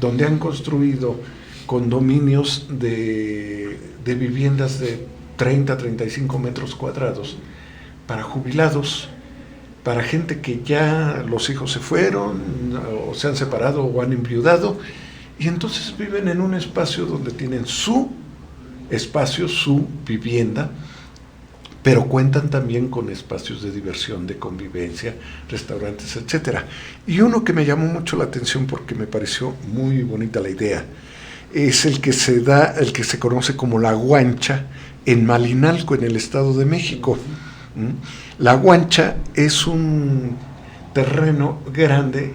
A: donde han construido condominios de viviendas de 30, 35 metros cuadrados para jubilados, para gente que ya los hijos se fueron, o se han separado o han enviudado, y entonces viven en un espacio donde tienen su espacio, su vivienda, pero cuentan también con espacios de diversión, de convivencia, restaurantes, etcétera. Y uno que me llamó mucho la atención porque me pareció muy bonita la idea, es el que se conoce como La Guancha, en Malinalco, en el Estado de México. La Guancha es un terreno grande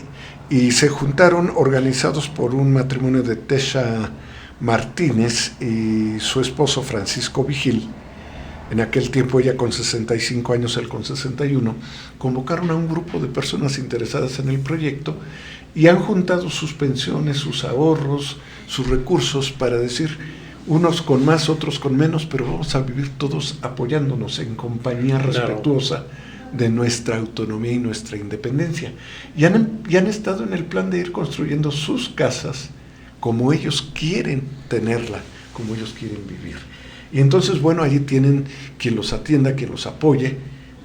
A: y se juntaron, organizados por un matrimonio de Tesha Martínez y su esposo Francisco Vigil. En aquel tiempo ella con 65 años, él con 61, convocaron a un grupo de personas interesadas en el proyecto y han juntado sus pensiones, sus ahorros, sus recursos para decir, unos con más, otros con menos, pero vamos a vivir todos apoyándonos en compañía respetuosa de nuestra autonomía y nuestra independencia. Y han estado en el plan de ir construyendo sus casas como ellos quieren tenerla, como ellos quieren vivir. Y entonces, bueno, allí tienen quien los atienda, quien los apoye,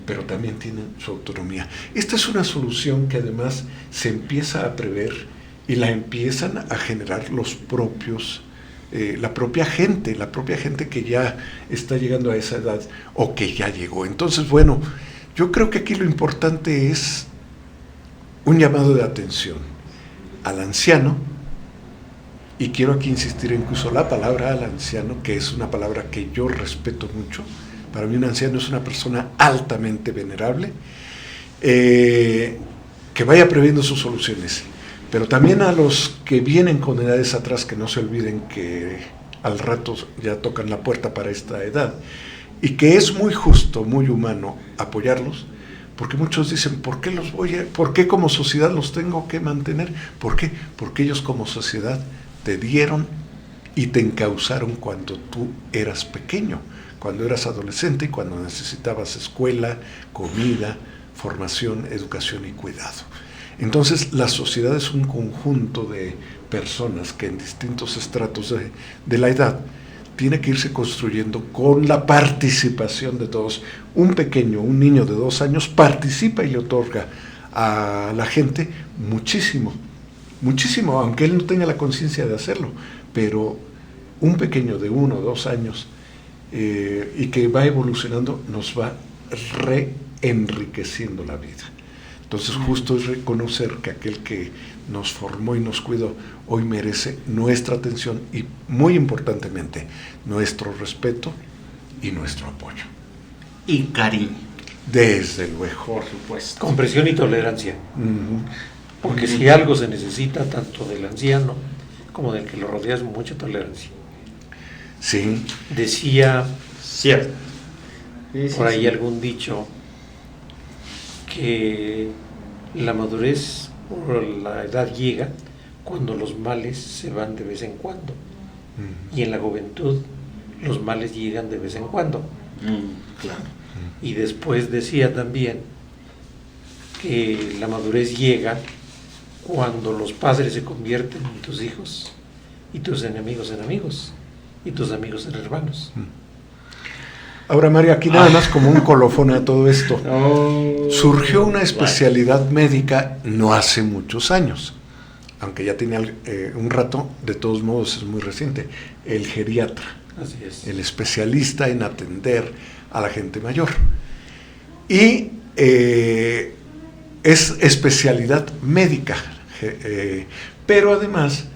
A: pero también tienen su autonomía. Esta es una solución que además se empieza a prever y la empiezan a generar los propios, la propia gente que ya está llegando a esa edad o que ya llegó. Entonces, bueno, yo creo que aquí lo importante es un llamado de atención al anciano, y quiero aquí insistir en que uso la palabra al anciano, que es una palabra que yo respeto mucho. Para mí un anciano es una persona altamente venerable, que vaya previendo sus soluciones, pero también a los que vienen con edades atrás, que no se olviden que al rato ya tocan la puerta para esta edad, y que es muy justo, muy humano apoyarlos, porque muchos dicen, ¿por qué como sociedad los tengo que mantener? ¿Por qué? Porque ellos como sociedad te dieron y te encauzaron cuando tú eras pequeño, cuando eras adolescente y cuando necesitabas escuela, comida, formación, educación y cuidado. Entonces, la sociedad es un conjunto de personas que en distintos estratos de la edad tiene que irse construyendo con la participación de todos. Un niño de 2 años participa y le otorga a la gente muchísimo, aunque él no tenga la conciencia de hacerlo, pero un pequeño de 1 o 2 años y que va evolucionando nos va reenriqueciendo la vida. Entonces, justo es reconocer que aquel que nos formó y nos cuidó hoy merece nuestra atención y, muy importantemente, nuestro respeto y nuestro apoyo.
C: Y cariño.
A: Desde luego.
C: Por supuesto.
B: Comprensión y tolerancia. Porque si algo se necesita tanto del anciano como del que lo rodea es mucha tolerancia.
A: Sí.
B: Decía
C: Cierto.
B: por ahí algún dicho que la madurez o la edad llega cuando los males se van de vez en cuando. Y en la juventud los males llegan de vez en cuando.
C: Claro.
B: Y después decía también que la madurez llega cuando los padres se convierten en tus hijos y tus enemigos en amigos y tus amigos en hermanos.
A: Ahora, Mario, aquí nada más como un colofón a todo esto. Surgió una especialidad médica no hace muchos años, aunque ya tiene un rato, de todos modos es muy reciente, el geriatra.
B: Así es.
A: El especialista en atender a la gente mayor. Y es especialidad médica, pero además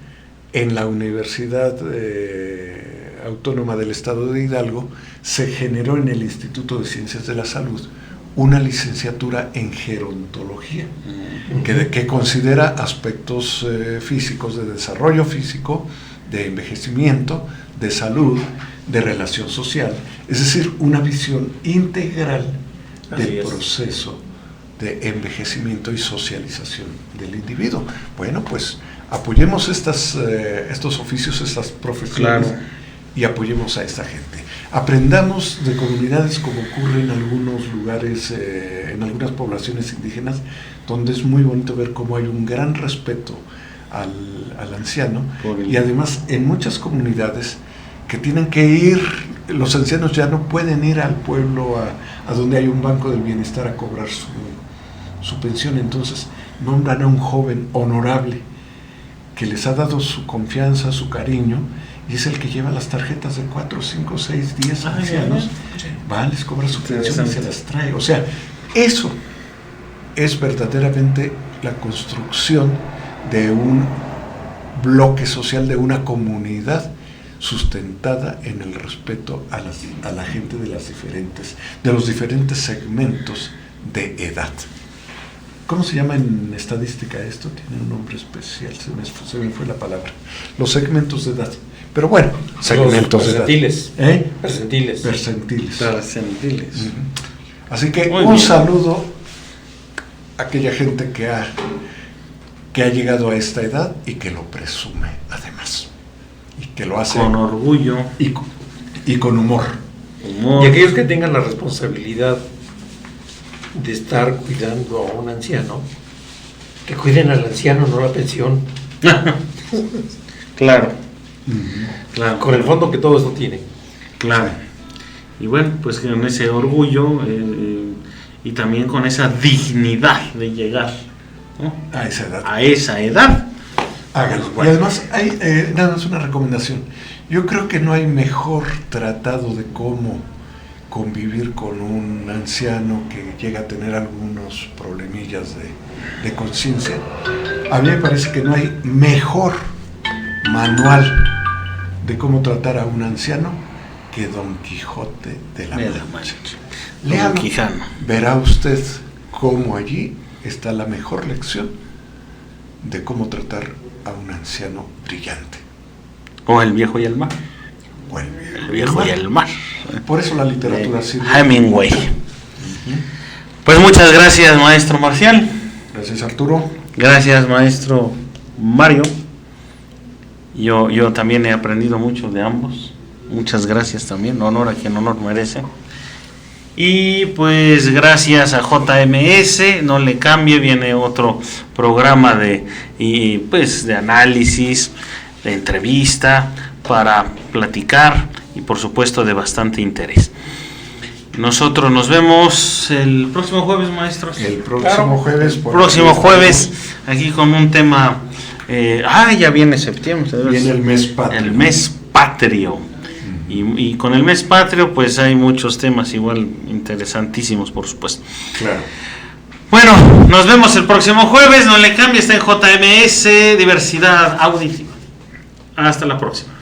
A: en la Universidad Autónoma del Estado de Hidalgo se generó en el Instituto de Ciencias de la Salud una licenciatura en gerontología, que considera aspectos físicos, de desarrollo físico, de envejecimiento, de salud, de relación social, es decir, una visión integral del proceso de envejecimiento y socialización del individuo. Bueno, pues apoyemos estos oficios, estas profesiones, claro, y apoyemos a esta gente. Aprendamos de comunidades como ocurre en algunos lugares, en algunas poblaciones indígenas, donde es muy bonito ver cómo hay un gran respeto al anciano, y además en muchas comunidades que tienen que ir, los ancianos ya no pueden ir al pueblo a donde hay un banco del bienestar a cobrar su pensión, entonces nombran a un joven honorable que les ha dado su confianza, su cariño, y es el que lleva las tarjetas de 4, 5, 6, 10 ancianos, va, les cobra su pensión y se las trae. O sea, eso es verdaderamente la construcción de un bloque social, de una comunidad sustentada en el respeto a la gente de los diferentes segmentos de edad. ¿Cómo se llama en estadística esto? Tiene un nombre especial, se me fue la palabra. Los segmentos de edad. Pero bueno, segmentos de edad.
B: Percentiles.
A: Percentiles. Así que un saludo a aquella gente que ha llegado a esta edad y que lo presume, además. Y que lo hace
C: con orgullo
A: y con humor.
B: Y aquellos que tengan la responsabilidad de estar cuidando a un anciano, que cuiden al anciano, no la pensión.
C: Claro, claro.
B: Con el fondo que todo eso tiene.
C: Claro. Y bueno, pues con ese orgullo y también con esa dignidad de llegar, ¿no?,
A: A esa edad.
C: a esa edad.
A: Hágalo.
C: Bueno.
A: Y además, hay nada más una recomendación. Yo creo que no hay mejor tratado de cómo convivir con un anciano que llega a tener algunos problemillas de conciencia. A mí me parece que no hay mejor manual de cómo tratar a un anciano que Don Quijote de la Mancha. Léalo.
C: Don Quijano.
A: Verá usted cómo allí está la mejor lección de cómo tratar a un anciano brillante.
C: O El viejo y el mar.
A: O el
C: El viejo y el mar.
A: Por eso la literatura sirve.
C: Hemingway. Pues muchas gracias, maestro Marcial.
A: Gracias, Arturo.
C: Gracias, maestro Mario. Yo también he aprendido mucho de ambos. Muchas gracias también. Honor a quien honor merece. Y pues gracias a JMS. No le cambie, viene otro programa de análisis, de entrevista, para platicar y por supuesto de bastante interés. Nosotros nos vemos el próximo jueves, maestros.
A: El próximo jueves.
C: Próximo jueves, aquí con un tema. Ya viene septiembre.
A: Viene el mes patrio.
C: El mes patrio. Y con el mes patrio, pues hay muchos temas igual interesantísimos, por supuesto.
A: Claro.
C: Bueno, nos vemos el próximo jueves. No le cambie, está en JMS Diversidad Auditiva. Hasta la próxima.